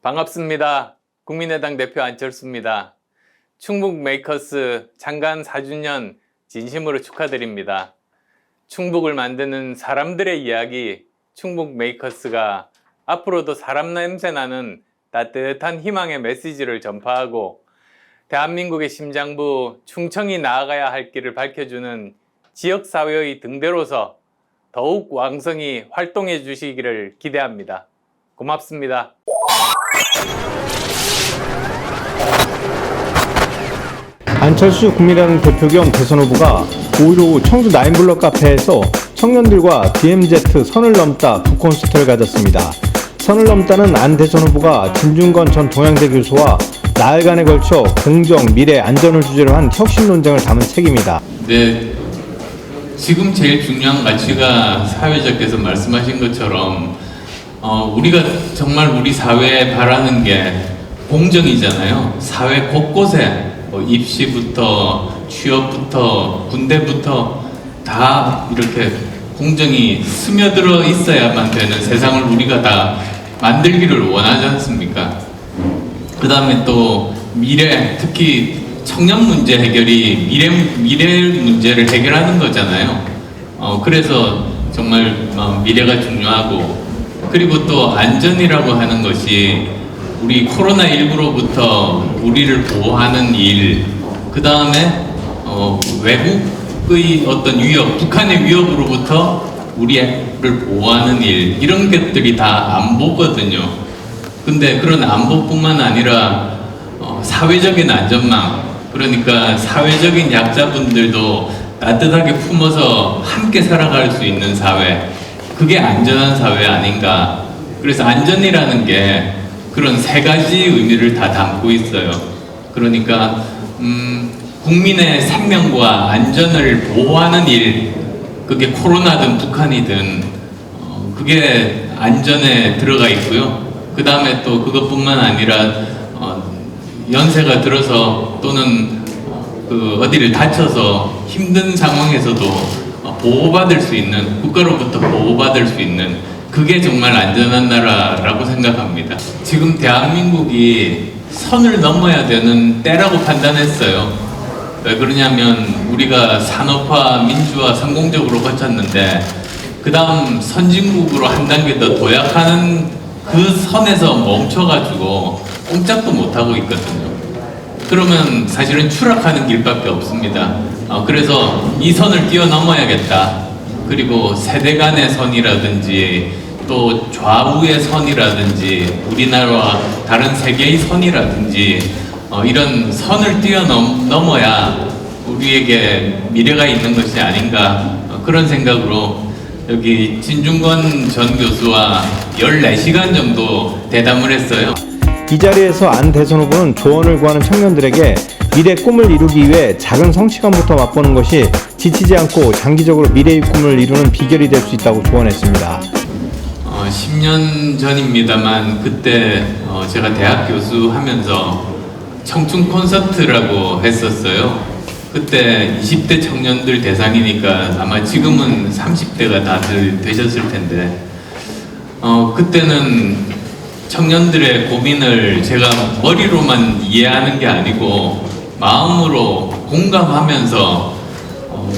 반갑습니다. 국민의당 대표 안철수입니다. 충북 메이커스 창간 4주년 진심으로 축하드립니다. 충북을 만드는 사람들의 이야기, 충북 메이커스가 앞으로도 사람 냄새 나는 따뜻한 희망의 메시지를 전파하고 대한민국의 심장부 충청이 나아가야 할 길을 밝혀주는 지역사회의 등대로서 더욱 왕성히 활동해 주시기를 기대합니다. 고맙습니다. 안철수 국민의당 대표 겸 대선 후보가 5일 오후 청주 나인블럭 카페에서 청년들과 DMZ 선을 넘다 북콘서트를 가졌습니다. 선을 넘다는 안 대선 후보가 진중권 전 동양대 교수와 나흘간에 걸쳐 공정, 미래, 안전을 주제로 한 혁신 논쟁을 담은 책입니다. 네, 지금 제일 중요한 가치가 사회자께서 말씀하신 것처럼 우리가 정말 우리 사회에 바라는 게 공정이잖아요. 사회 곳곳에 입시부터 취업부터 군대부터 다 이렇게 공정이 스며들어 있어야만 되는 세상을 우리가 다 만들기를 원하지 않습니까? 그 다음에 또 미래, 특히 청년 문제 해결이 미래 문제를 해결하는 거잖아요. 그래서 정말 미래가 중요하고, 그리고 또 안전이라고 하는 것이 우리 코로나19로부터 우리를 보호하는 일, 그 다음에 외국의 어떤 위협, 북한의 위협으로부터 우리를 보호하는 일, 이런 것들이 다 안보거든요. 근데 그런 안보뿐만 아니라 사회적인 안전망, 그러니까 사회적인 약자분들도 따뜻하게 품어서 함께 살아갈 수 있는 사회, 그게 안전한 사회 아닌가. 그래서 안전이라는 게 그런 세 가지 의미를 다 담고 있어요. 그러니까 국민의 생명과 안전을 보호하는 일, 그게 코로나든 북한이든 그게 안전에 들어가 있고요. 그 다음에 또 그것뿐만 아니라 연세가 들어서 또는 어디를 다쳐서 힘든 상황에서도 보호받을 수 있는, 국가로부터 보호받을 수 있는, 그게 정말 안전한 나라라고 생각합니다. 지금 대한민국이 선을 넘어야 되는 때라고 판단했어요. 왜 그러냐면 우리가 산업화, 민주화 성공적으로 거쳤는데 그 다음 선진국으로 한 단계 더 도약하는 그 선에서 멈춰가지고 꼼짝도 못하고 있거든요. 그러면 사실은 추락하는 길밖에 없습니다. 그래서 이 선을 뛰어넘어야겠다. 그리고 세대 간의 선이라든지 또 좌우의 선이라든지 우리나라와 다른 세계의 선이라든지 이런 선을 뛰어넘어야 우리에게 미래가 있는 것이 아닌가, 그런 생각으로 여기 진중권 전 교수와 14시간 정도 대담을 했어요. 이 자리에서 안 대선 후보는 조언을 구하는 청년들에게 미래 꿈을 이루기 위해 작은 성취감부터 맛보는 것이 지치지 않고 장기적으로 미래의 꿈을 이루는 비결이 될 수 있다고 조언했습니다. 10년 전입니다만 그때 제가 대학 교수 하면서 청춘 콘서트라고 했었어요. 그때 20대 청년들 대상이니까 아마 지금은 30대가 다들 되셨을 텐데 그때는 청년들의 고민을 제가 머리로만 이해하는 게 아니고 마음으로 공감하면서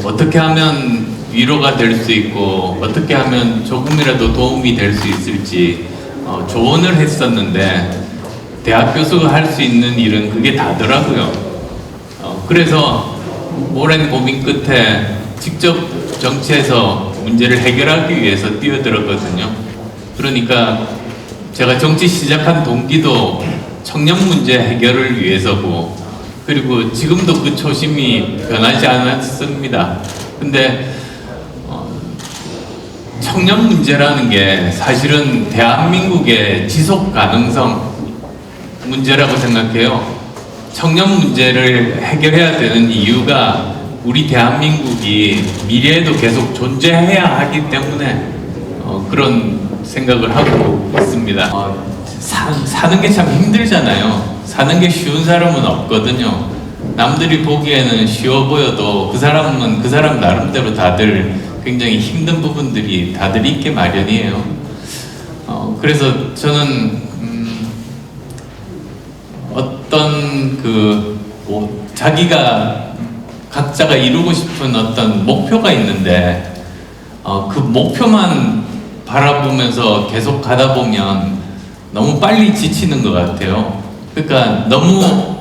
어떻게 하면 위로가 될 수 있고 어떻게 하면 조금이라도 도움이 될 수 있을지 조언을 했었는데 대학 교수가 할 수 있는 일은 그게 다더라고요. 그래서 오랜 고민 끝에 직접 정치에서 문제를 해결하기 위해서 뛰어들었거든요. 그러니까 제가 정치 시작한 동기도 청년 문제 해결을 위해서고, 그리고 지금도 그 초심이 변하지 않았습니다. 근데 청년 문제라는 게 사실은 대한민국의 지속 가능성 문제라고 생각해요. 청년 문제를 해결해야 되는 이유가 우리 대한민국이 미래에도 계속 존재해야 하기 때문에 그런 생각을 하고 있습니다. 사는 게 참 힘들잖아요. 사는 게 쉬운 사람은 없거든요. 남들이 보기에는 쉬워 보여도 그 사람은 그 사람 나름대로 다들 굉장히 힘든 부분들이 다들 있게 마련이에요. 그래서 저는 어떤 자기가 각자가 이루고 싶은 어떤 목표가 있는데 그 목표만 바라보면서 계속 가다 보면 너무 빨리 지치는 것 같아요. 그러니까 너무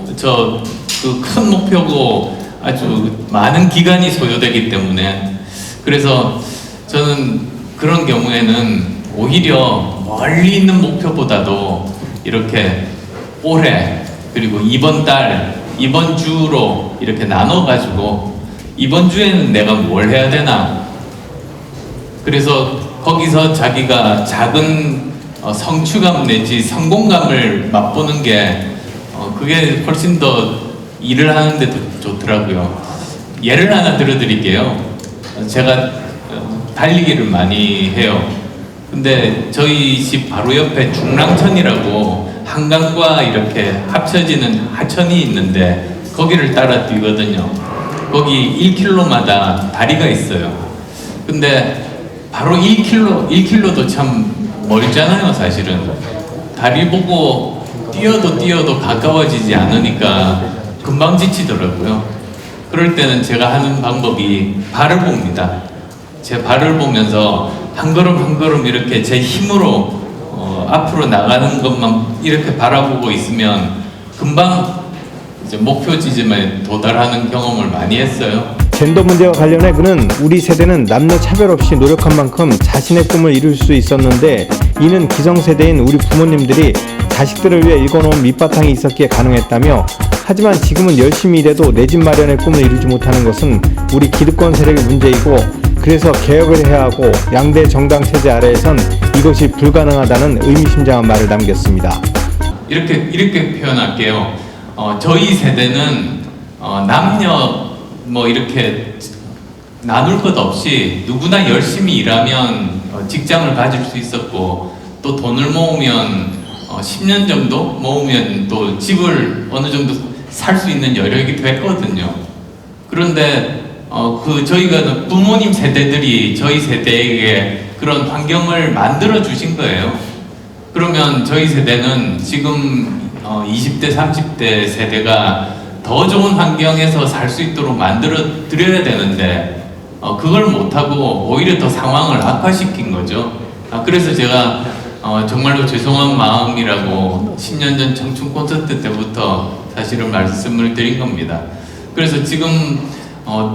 그 큰 목표고 아주 많은 기간이 소요되기 때문에, 그래서 저는 그런 경우에는 오히려 멀리 있는 목표보다도 이렇게 올해 그리고 이번 달, 이번 주로 이렇게 나눠가지고 이번 주에는 내가 뭘 해야 되나, 그래서 거기서 자기가 작은 성취감 내지 성공감을 맛보는 게 그게 훨씬 더 일을 하는데 더 좋더라고요. 예를 하나 들어드릴게요. 제가 달리기를 많이 해요. 근데 저희 집 바로 옆에 중랑천이라고 한강과 이렇게 합쳐지는 하천이 있는데 거기를 따라 뛰거든요. 거기 1km마다 다리가 있어요. 근데 바로 1km도 참 멀잖아요, 사실은. 다리 보고 뛰어도 가까워지지 않으니까 금방 지치더라고요. 그럴 때는 제가 하는 방법이 발을 봅니다. 제 발을 보면서 한 걸음 한 걸음 이렇게 제 힘으로 앞으로 나가는 것만 이렇게 바라보고 있으면 금방 이제 목표 지점에 도달하는 경험을 많이 했어요. 젠더 문제와 관련해 그는 우리 세대는 남녀 차별 없이 노력한 만큼 자신의 꿈을 이룰 수 있었는데 이는 기성세대인 우리 부모님들이 자식들을 위해 읽어놓은 밑바탕이 있었기에 가능했다며, 하지만 지금은 열심히 일해도 내 집 마련의 꿈을 이루지 못하는 것은 우리 기득권 세력의 문제이고, 그래서 개혁을 해야 하고 양대 정당 체제 아래에선 이것이 불가능하다는 의미심장한 말을 남겼습니다. 이렇게 표현할게요. 저희 세대는 남녀 이렇게 나눌 것 없이 누구나 열심히 일하면 직장을 가질 수 있었고, 또 돈을 모으면 10년 정도 모으면 또 집을 어느 정도 살 수 있는 여력이 됐거든요. 그런데 저희가 부모님 세대들이 저희 세대에게 그런 환경을 만들어 주신 거예요. 그러면 저희 세대는 지금 20대, 30대 세대가 더 좋은 환경에서 살 수 있도록 만들어 드려야 되는데 그걸 못하고 오히려 더 상황을 악화시킨 거죠. 그래서 제가 정말로 죄송한 마음이라고 10년 전 청춘 콘서트 때부터 사실은 말씀을 드린 겁니다. 그래서 지금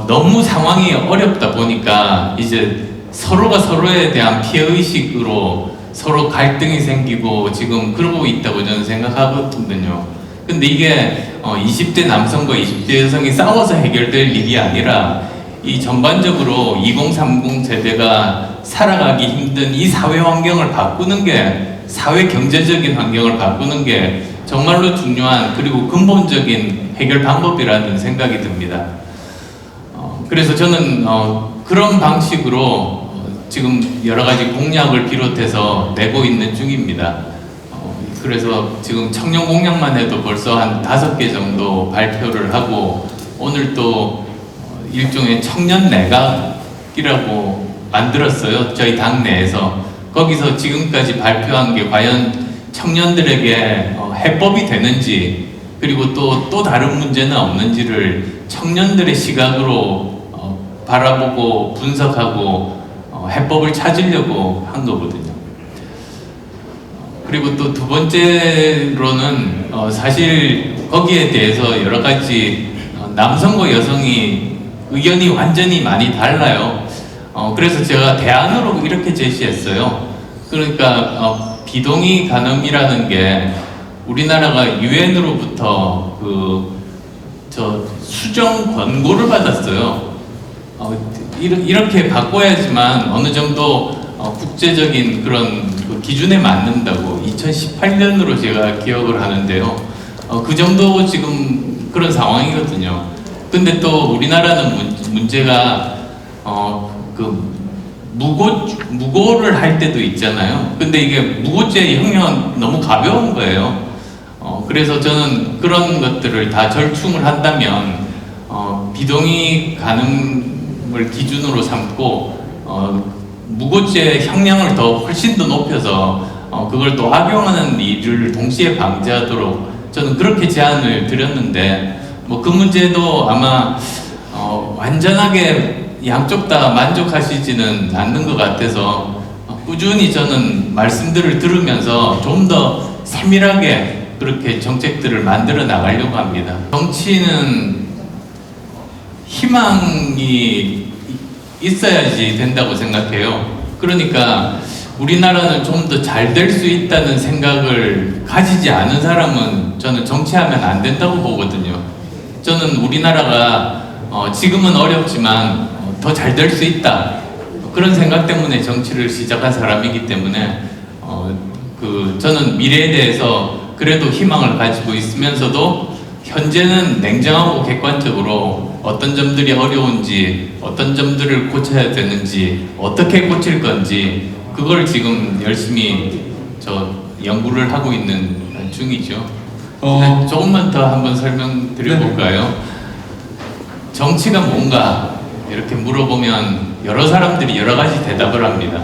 너무 상황이 어렵다 보니까 이제 서로가 서로에 대한 피해의식으로 서로 갈등이 생기고 지금 그러고 있다고 저는 생각하거든요. 근데 이게 20대 남성과 20대 여성이 싸워서 해결될 일이 아니라 이 전반적으로 2030 세대가 살아가기 힘든 이 사회 환경을 바꾸는 게, 사회 경제적인 환경을 바꾸는 게 정말로 중요한 그리고 근본적인 해결 방법이라는 생각이 듭니다. 그래서 저는 그런 방식으로 지금 여러 가지 공약을 비롯해서 내고 있는 중입니다. 그래서 지금 청년 공약만 해도 벌써 한 5개 정도 발표를 하고, 오늘 또 일종의 청년 내각이라고 만들었어요. 저희 당 내에서. 거기서 지금까지 발표한 게 과연 청년들에게 해법이 되는지, 그리고 또 다른 문제는 없는지를 청년들의 시각으로 바라보고 분석하고 해법을 찾으려고 한 거거든요. 그리고 또 두 번째로는 사실 거기에 대해서 여러 가지 남성과 여성이 의견이 완전히 많이 달라요. 그래서 제가 대안으로 이렇게 제시했어요. 그러니까 비동의 간음이라는 게 우리나라가 유엔으로부터 수정 권고를 받았어요. 이렇게 바꿔야지만 어느 정도 국제적인 그런 기준에 맞는다고 2018년으로 제가 기억을 하는데요. 그 정도 지금 그런 상황이거든요. 근데 또 우리나라는 문제가 무고를 할 때도 있잖아요. 근데 이게 무고죄 형량은 너무 가벼운 거예요. 그래서 저는 그런 것들을 다 절충을 한다면 비동의 간음을 기준으로 삼고 무고죄 형량을 훨씬 더 높여서 그걸 또 악용하는 일을 동시에 방지하도록 저는 그렇게 제안을 드렸는데 뭐 그 문제도 아마 완전하게 양쪽 다 만족하시지는 않는 것 같아서 꾸준히 저는 말씀들을 들으면서 좀 더 세밀하게 그렇게 정책들을 만들어 나가려고 합니다. 정치는 희망이 있어야지 된다고 생각해요. 그러니까 우리나라는 좀 더 잘 될 수 있다는 생각을 가지지 않은 사람은 저는 정치하면 안 된다고 보거든요. 저는 우리나라가 지금은 어렵지만 더 잘 될 수 있다. 그런 생각 때문에 정치를 시작한 사람이기 때문에 저는 미래에 대해서 그래도 희망을 가지고 있으면서도 현재는 냉정하고 객관적으로 어떤 점들이 어려운지, 어떤 점들을 고쳐야 되는지, 어떻게 고칠 건지 그걸 지금 열심히 연구를 하고 있는 중이죠. 네, 조금만 더 한번 설명드려볼까요? 정치가 뭔가 이렇게 물어보면 여러 사람들이 여러 가지 대답을 합니다.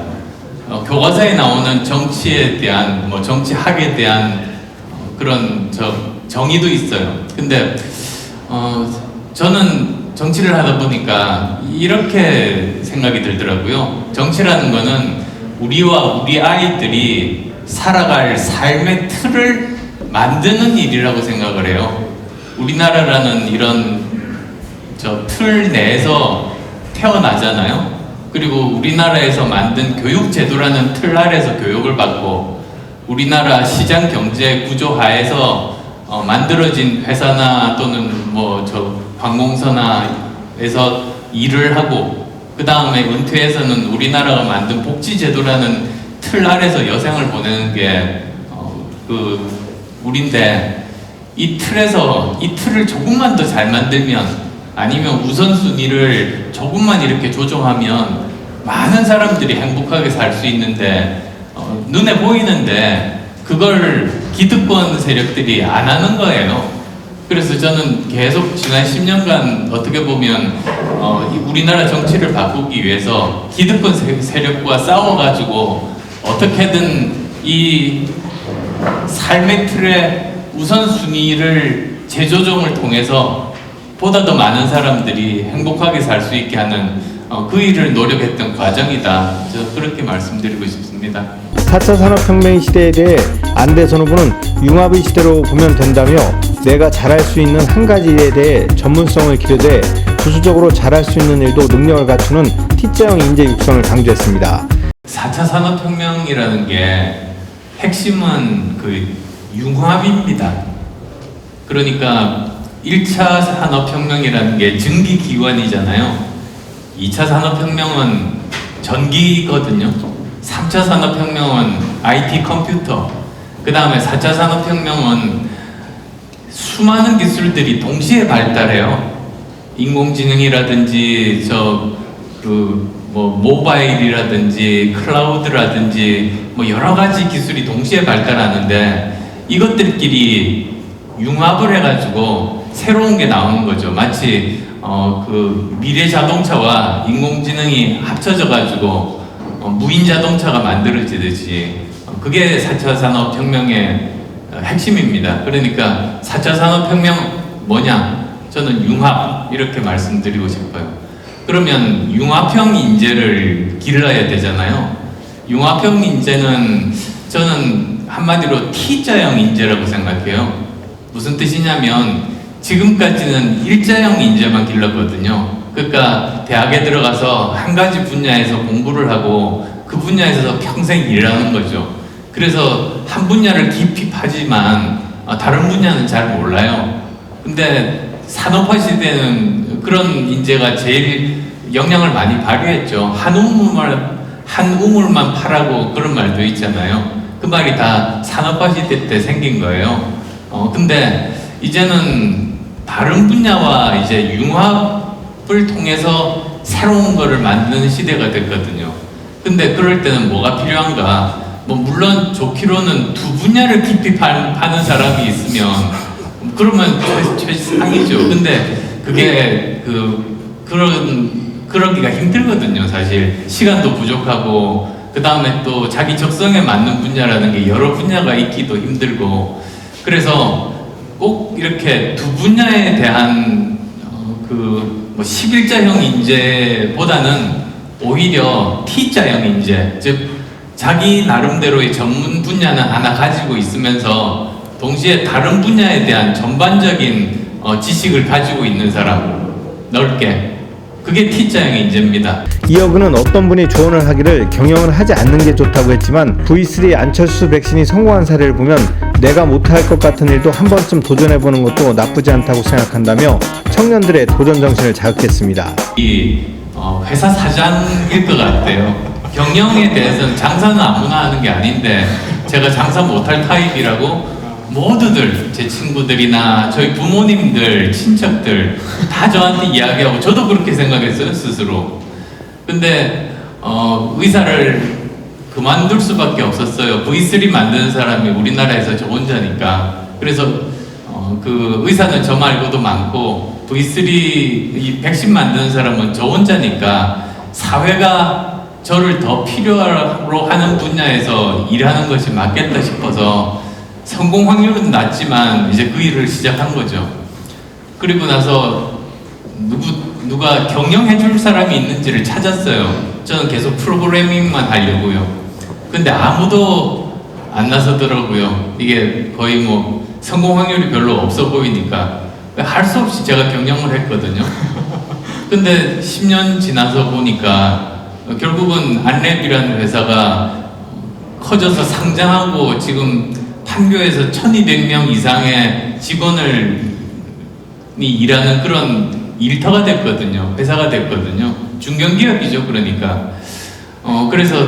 교과서에 나오는 정치에 대한, 정치학에 대한 그런 정의도 있어요. 근데 저는 정치를 하다 보니까 이렇게 생각이 들더라고요. 정치라는 거는 우리와 우리 아이들이 살아갈 삶의 틀을 만드는 일이라고 생각을 해요. 우리나라라는 이런 틀 내에서 태어나잖아요. 그리고 우리나라에서 만든 교육제도라는 틀 아래에서 교육을 받고 우리나라 시장 경제 구조 하에서 만들어진 회사나 또는 관공서나에서 일을 하고 그 다음에 은퇴해서는 우리나라가 만든 복지제도라는 틀 아래서 여생을 보내는 게 우린데 이 틀을 조금만 더 잘 만들면 아니면 우선순위를 조금만 이렇게 조정하면 많은 사람들이 행복하게 살 수 있는데 눈에 보이는데 그걸 기득권 세력들이 안 하는 거예요. 그래서 저는 계속 지난 10년간 어떻게 보면 우리나라 정치를 바꾸기 위해서 기득권 세력과 싸워가지고 어떻게든 이 삶의 틀의 우선순위를 재조정을 통해서 보다 더 많은 사람들이 행복하게 살 수 있게 하는 그 일을 노력했던 과정이다. 저 그렇게 말씀드리고 싶습니다. 4차 산업혁명 시대에 대해 안대선 후보는 융합의 시대로 보면 된다며 내가 잘할 수 있는 한 가지 일에 대해 전문성을 기르되 부수적으로 잘할 수 있는 일도 능력을 갖추는 T자형 인재 육성을 강조했습니다. 4차 산업혁명이라는 게 핵심은 융합입니다. 그러니까 1차 산업혁명이라는 게 증기기관이잖아요. 2차 산업혁명은 전기거든요. 3차 산업혁명은 IT 컴퓨터, 그 다음에 4차 산업혁명은 수많은 기술들이 동시에 발달해요. 인공지능이라든지 모바일이라든지 클라우드라든지 여러 가지 기술이 동시에 발달하는데 이것들끼리 융합을 해가지고 새로운 게 나오는 거죠. 마치 미래 자동차와 인공지능이 합쳐져가지고 무인 자동차가 만들어지듯이 그게 4차 산업혁명의 핵심입니다. 그러니까 4차 산업혁명 뭐냐? 저는 융합 이렇게 말씀드리고 싶어요. 그러면 융합형 인재를 길러야 되잖아요. 융합형 인재는 저는 한마디로 T자형 인재라고 생각해요. 무슨 뜻이냐면 지금까지는 일자형 인재만 길렀거든요. 그러니까 대학에 들어가서 한 가지 분야에서 공부를 하고 그 분야에서 평생 일하는 거죠. 그래서 한 분야를 깊이 파지만 다른 분야는 잘 몰라요. 근데 산업화 시대는 그런 인재가 제일 영향을 많이 발휘했죠. 한 우물만 파라고 그런 말도 있잖아요. 그 말이 다 산업화 시대 때 생긴 거예요. 근데 이제는 다른 분야와 이제 융합을 통해서 새로운 거를 만드는 시대가 됐거든요. 근데 그럴 때는 뭐가 필요한가? 물론 좋기로는 두 분야를 깊이 파는 사람이 있으면 그러면 최상이죠. 근데 그게 그러기가 힘들거든요. 사실 시간도 부족하고 그 다음에 또 자기 적성에 맞는 분야라는 게 여러 분야가 있기도 힘들고 그래서 꼭 이렇게 두 분야에 대한 그 11자형 인재보다는 오히려 T자형 인재, 즉 자기 나름대로의 전문 분야는 하나 가지고 있으면서 동시에 다른 분야에 대한 전반적인 지식을 가지고 있는 사람, 넓게, 그게 T자형 인재입니다. 이어그는 어떤 분이 조언을 하기를 경영을 하지 않는 게 좋다고 했지만 V3 안철수 백신이 성공한 사례를 보면 내가 못할 것 같은 일도 한 번쯤 도전해보는 것도 나쁘지 않다고 생각한다며 청년들의 도전 정신을 자극했습니다. 이 회사 사장일 것 같아요. 경영에 대해서는 장사는 아무나 하는 게 아닌데 제가 장사 못할 타입이라고 모두들, 제 친구들이나 저희 부모님들, 친척들 다 저한테 이야기하고 저도 그렇게 생각했어요, 스스로. 근데 의사를 그만둘 수밖에 없었어요. V3 만드는 사람이 우리나라에서 저 혼자니까. 그래서 그 의사는 저 말고도 많고 V3 이 백신 만드는 사람은 저 혼자니까 사회가 저를 더 필요로 하는 분야에서 일하는 것이 맞겠다 싶어서 성공 확률은 낮지만 이제 그 일을 시작한 거죠. 그리고 나서 누가 경영해 줄 사람이 있는지를 찾았어요. 저는 계속 프로그래밍만 하려고요. 근데 아무도 안 나서더라고요. 이게 거의 뭐 성공 확률이 별로 없어 보이니까 할 수 없이 제가 경영을 했거든요. 근데 10년 지나서 보니까 결국은 안랩이라는 회사가 커져서 상장하고 지금 판교에서 1200명 이상의 직원을 일하는 그런 일터가 됐거든요. 회사가 됐거든요. 중견기업이죠. 그러니까 그래서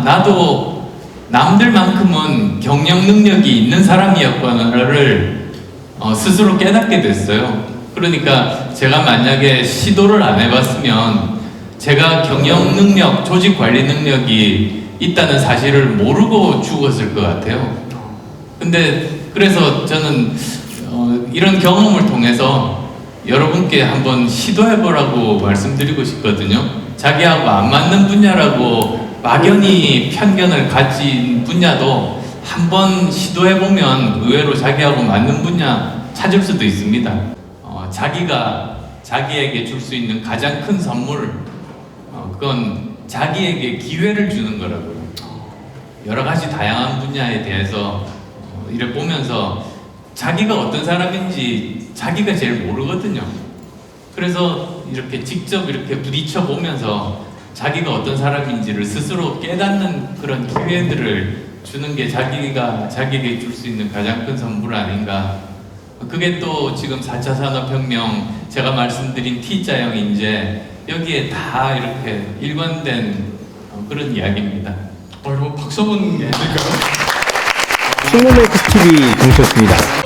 나도 남들만큼은 경영 능력이 있는 사람이었구나를 스스로 깨닫게 됐어요. 그러니까 제가 만약에 시도를 안 해봤으면 제가 경영 능력, 조직 관리 능력이 있다는 사실을 모르고 죽었을 것 같아요. 근데 그래서 저는 이런 경험을 통해서 여러분께 한번 시도해보라고 말씀드리고 싶거든요. 자기하고 안 맞는 분야라고 막연히 편견을 가진 분야도 한번 시도해보면 의외로 자기하고 맞는 분야 찾을 수도 있습니다. 자기가 자기에게 줄 수 있는 가장 큰 선물, 그건 자기에게 기회를 주는 거라고요. 여러 가지 다양한 분야에 대해서 이를 보면서 자기가 어떤 사람인지 자기가 제일 모르거든요. 그래서 이렇게 직접 이렇게 부딪혀 보면서 자기가 어떤 사람인지를 스스로 깨닫는 그런 기회들을 주는 게 자기가 자기에게 줄 수 있는 가장 큰 선물 아닌가. 그게 또 지금 4차 산업혁명 제가 말씀드린 T자형 인재 여기에 다 이렇게 일관된 그런 이야기입니다. 여러분 박수 한번 드릴까요? 충무메이크스 TV 정철수입니다.